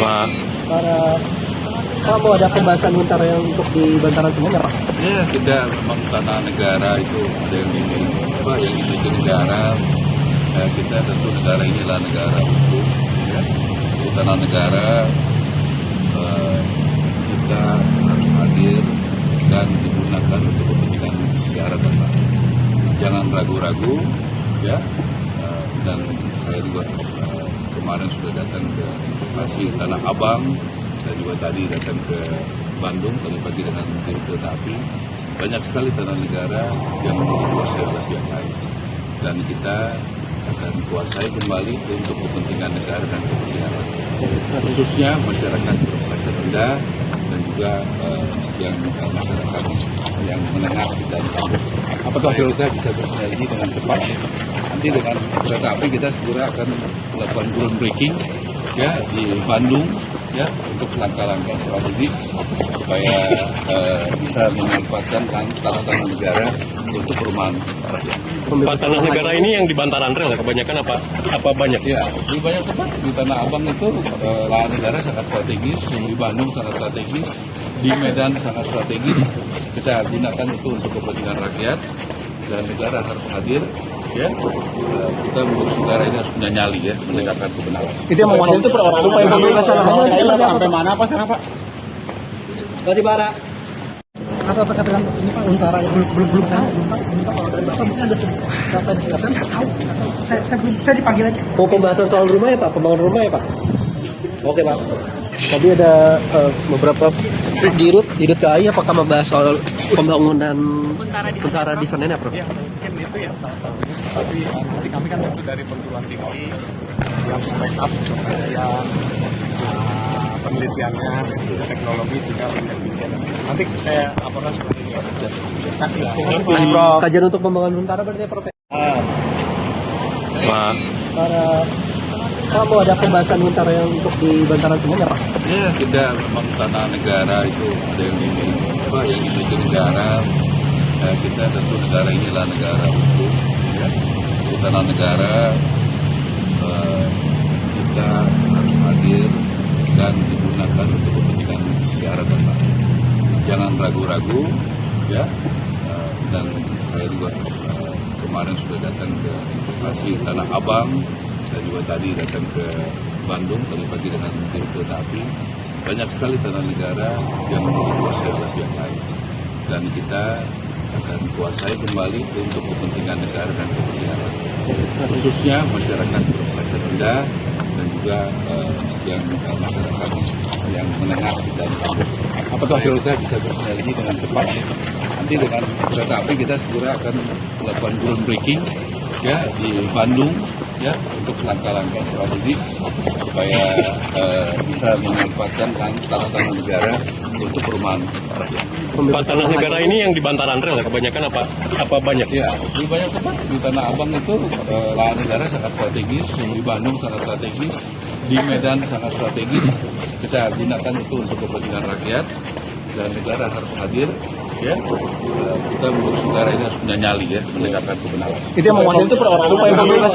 Para kamu ada pembahasan Huntara yang untuk di bantaran semuanya, Pak? Ya, kita memang tanah negara itu ada yang dimiliki negara. Kita tentu negara ini adalah negara hukum. Ya. Di tanah negara kita harus hadir dan digunakan untuk kepentingan negara tempat. Jangan ragu-ragu, ya. Dan saya juga kemarin sudah datang ke lokasi Tanah Abang dan juga tadi datang ke Bandung, tadi pagi dengan tim kereta api. Banyak sekali tanah negara yang dikuasai oleh pihak lain, dan kita akan kuasai kembali untuk kepentingan negara dan kepentingan rakyat, khususnya masyarakat berpenghasilan rendah dan juga yang masyarakat yang menengah dan bawah. Apakah kita bisa bersinergi dengan cepat? Nanti dengan kereta api kita segera akan melakukan groundbreaking ya di Bandung ya untuk langkah-langkah strategis supaya bisa memanfaatkan tanah-tanah negara untuk perumahan rakyat. Tanah negara ini yang di bantaran rel kebanyakan apa banyak? Ya, di banyak tempat di Tanah Abang itu lahan negara sangat strategis, di Bandung sangat strategis, di Medan sangat strategis. Kita gunakan itu untuk kepentingan rakyat dan negara harus hadir. Ya, kita mengurus negara ini harus punya nyali ya, menegakkan kebenaran. Itu yang mewakili itu perorangan upaya pemerintah Sampai mana apa sana Pak? Masih Bara. Atau terkait dengan ini Pak Huntara yang belum tahu. Kalau dari Bapak mungkin ada data disiapkan tahu. Saya dipanggil aja. Oh, pembahasan soal rumah ya Pak, pembangunan rumah ya Pak. Oke Pak. Tadi ada beberapa di Rut KAI apakah membahas soal pembangunan Huntara di sana ya Prof? Ya, mungkin itu ya salah satunya. Tapi nanti kami kan tentu dari perguruan tinggi yang backup yang penelitiannya, teknologi juga menjadi bisa. Nanti saya laporkan seperti ini. Mas Prof. Kajian untuk pembangunan Huntara berarti ya Prof? Para kamu ada pembahasan Huntara yang untuk di bantaran semuanya Pak? Ya, kita memang tanah negara itu ada yang dimiliki negara. Kita tentu negara ini adalah negara hukum. Ya. Di tanah negara kita harus hadir dan digunakan untuk kepentingan negara tempat. Jangan ragu-ragu, ya. Dan saya juga kemarin sudah datang ke lokasi Tanah Abang dan juga tadi datang ke Bandung, tadi pagi dengan tim kereta api. Banyak sekali tanah negara yang dikuasai oleh pihak lain, dan kita akan kuasai kembali untuk kepentingan negara dan kepentingan rakyat, khususnya masyarakat berpenghasilan rendah dan juga yang masyarakat yang menengah dan bawah. Apakah kita bisa bersinergi dengan cepat? Nanti dengan kereta api kita segera akan melakukan groundbreaking ya di Bandung ya untuk langkah-langkah strategis supaya bisa memanfaatkan tanah-tanah negara untuk perumahan rakyat. Tanah negara ini yang di bantaran rel kebanyakan apa banyak? Ya, di banyak tempat di Tanah Abang itu lahan negara sangat strategis, di Bandung sangat strategis, di Medan sangat strategis. Kita gunakan itu untuk kepentingan rakyat dan negara harus hadir. Ya, kita mengurus negara ini harus punya nyali ya, menegakkan kebenaran. Itu yang mewakili itu perorangan upaya pemerintah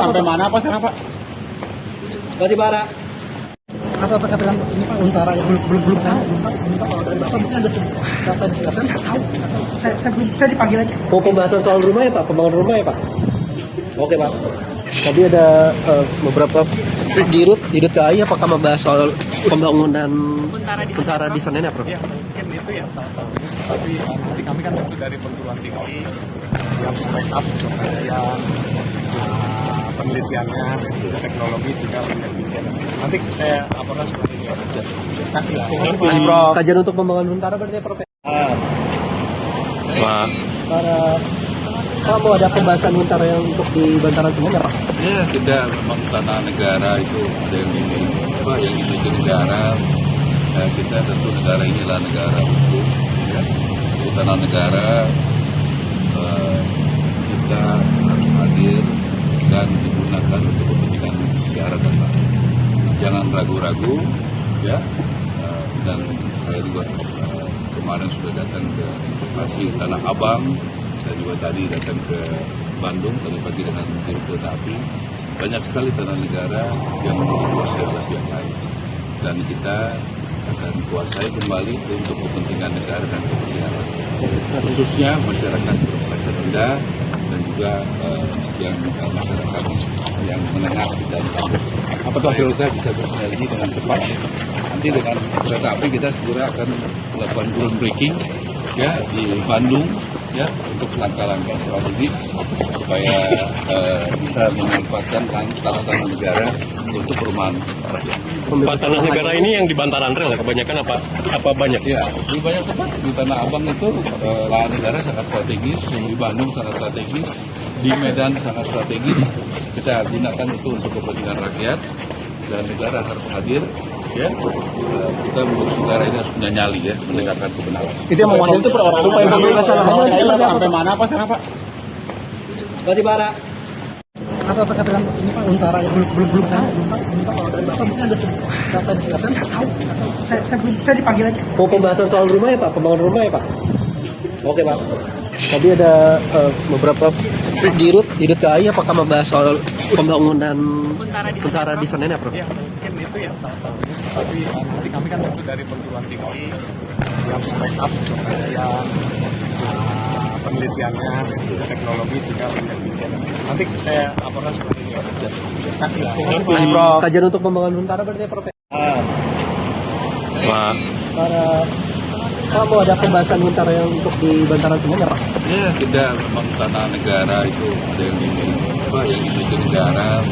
Sampai mana apa sana Pak? Masih Bara. Atau terkait dengan ini Pak Huntara yang belum tahu. Kalau dari Bapak mungkin ada data disiapkan tahu. Saya dipanggil aja. Oh, pembahasan soal rumah ya Pak, pembangunan rumah ya Pak. Oke Pak. Tadi ada beberapa di Rut KAI apakah membahas soal pembangunan Huntara di sana ya Prof? Ya, mungkin itu ya salah satunya. Tapi nanti kami kan tentu dari perguruan tinggi yang backup yang penelitiannya, teknologi juga menjadi bisa. Nanti saya laporkan seperti ini. Mas Prof. Kajian untuk pembangunan Huntara berarti ya Prof? Para kamu ada pembahasan Huntara yang untuk di bantaran semuanya Pak? Ya, kita memang tanah negara itu ada yang dimiliki negara. Kita tentu negara ini adalah negara hukum. Ya. Di tanah negara kita harus hadir dan digunakan untuk kepentingan negara tempat. Jangan ragu-ragu, ya. Dan saya juga kemarin sudah datang ke lokasi Tanah Abang dan juga tadi datang ke Bandung, tadi pagi dengan tim kereta api. Banyak sekali tanah negara yang dikuasai oleh pihak lain, dan kita akan kuasai kembali untuk kepentingan negara dan kepentingan rakyat, khususnya masyarakat berpenghasilan rendah dan juga yang masyarakat yang menengah dan bawah. Apakah kita bisa bersinergi dengan cepat? Nanti dengan kereta api kita segera akan melakukan groundbreaking ya di Bandung ya untuk langkah-langkah strategis supaya bisa memanfaatkan tanah-tanah negara untuk perumahan rakyat. Pak, tanah negara ini yang di bantaran rel ya, kebanyakan apa banyak? Ya, di banyak tempat di Tanah Abang itu lahan negara sangat strategis, di Bandung sangat strategis, di Medan sangat strategis. Kita gunakan itu untuk kepentingan rakyat dan negara harus hadir. Ya, kita mengurus negara ini harus punya nyali ya, menegakkan kebenaran. Itu yang mewakili itu perorangan upaya pembebasan lahan. Sampai mana Pak sana Pak? Batibara. Atau katakan ini Pak Untara ya belum tahu. Kalau dari Bapak mungkin ada data di selatan tahu. Saya dipanggil aja. Mau pembahasan soal rumah ya Pak, pembangunan rumah ya Pak. Oke Pak. Tadi ada beberapa dirut KAI apakah membahas soal pembangunan Untara di sana ya Prof? Ya mungkin itu ya salah satunya. Tapi nanti kami kan tentu dari perguruan tinggi yang backup kemudian penelitiannya dari sisi teknologi juga lebih efisien. Nanti saya laporkan seperti ini. Mas Prof. Kajian untuk pembangunan Untara berarti ya Prof? Pak, Kalau ada pembahasan Untara yang untuk di bantaran Semen ya Pak? Ya, kita memang tanah negara itu ada yang dimiliki negara.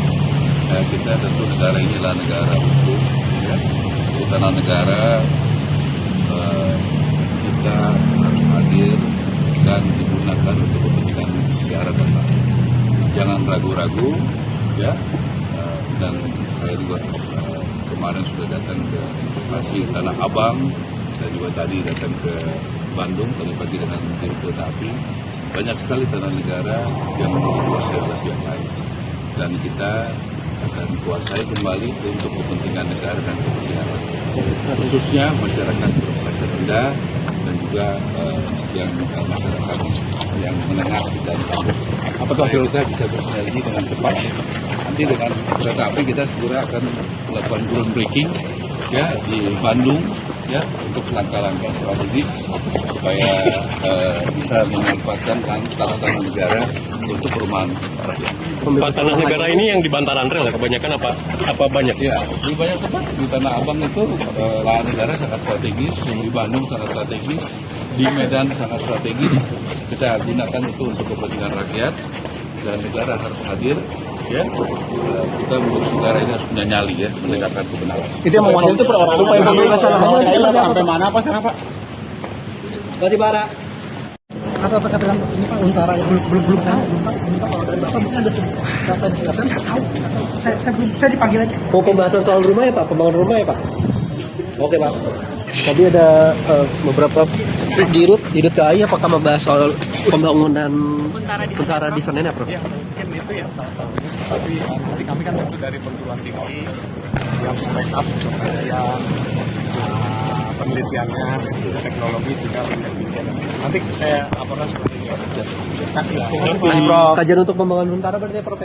Ya, kita tentu negara inilah negara hukum. Ya. Di tanah negara kita harus hadir dan digunakan untuk kepentingan negara dan rakyat. Jangan ragu-ragu, ya. Dan saya juga kemarin sudah datang ke lokasi Tanah Abang. Dan juga tadi datang ke Bandung, tadi pagi dengan tim kereta api. Banyak sekali tanah negara yang dikuasai oleh pihak lain. Dan kita akan kuasai kembali untuk kepentingan negara dan kepentingan rakyat. Khususnya masyarakat berpenghasilan rendah dan juga yang masyarakat yang menengah dan bawah. Apakah kita bisa bersinergi dengan cepat? Nanti dengan kereta api kita segera akan melakukan groundbreaking ya di Bandung ya untuk langkah-langkah strategis supaya bisa memanfaatkan tanah-tanah negara untuk perumahan rakyat. Pak, tanah negara ini yang di bantaran rel ya, kebanyakan apa banyak? Ya, di banyak tempat di Tanah Abang itu lahan negara sangat strategis, di Bandung sangat strategis, di Medan sangat strategis. Kita gunakan itu untuk kepentingan rakyat dan negara harus hadir. Ya, kita mengurus negara ini harus punya nyali ya, menegakkan kebenaran. Itu yang mewakili itu perorangan upaya pembebasan lahan. Sampai mana Pak sana Pak? Batibara. Atau katakan ini Pak Untara ya belum tahu. Kalau dari Bapak mungkin ada data di selatan tahu. Saya dipanggil aja. Mau pembahasan soal rumah ya Pak, pembangunan rumah ya Pak. Oke Pak. Tadi ada beberapa dirut KAI apakah membahas soal pembangunan Untara di sana ya Prof? Ya mungkin itu ya salah satunya. Tapi nanti kami kan tentu dari perguruan tinggi yang backup kemudian penelitiannya dari sisi teknologi juga lebih efisien. Nanti saya laporkan seperti ini. Mas Prof. Kajian untuk pembangunan Untara berarti ya Prof?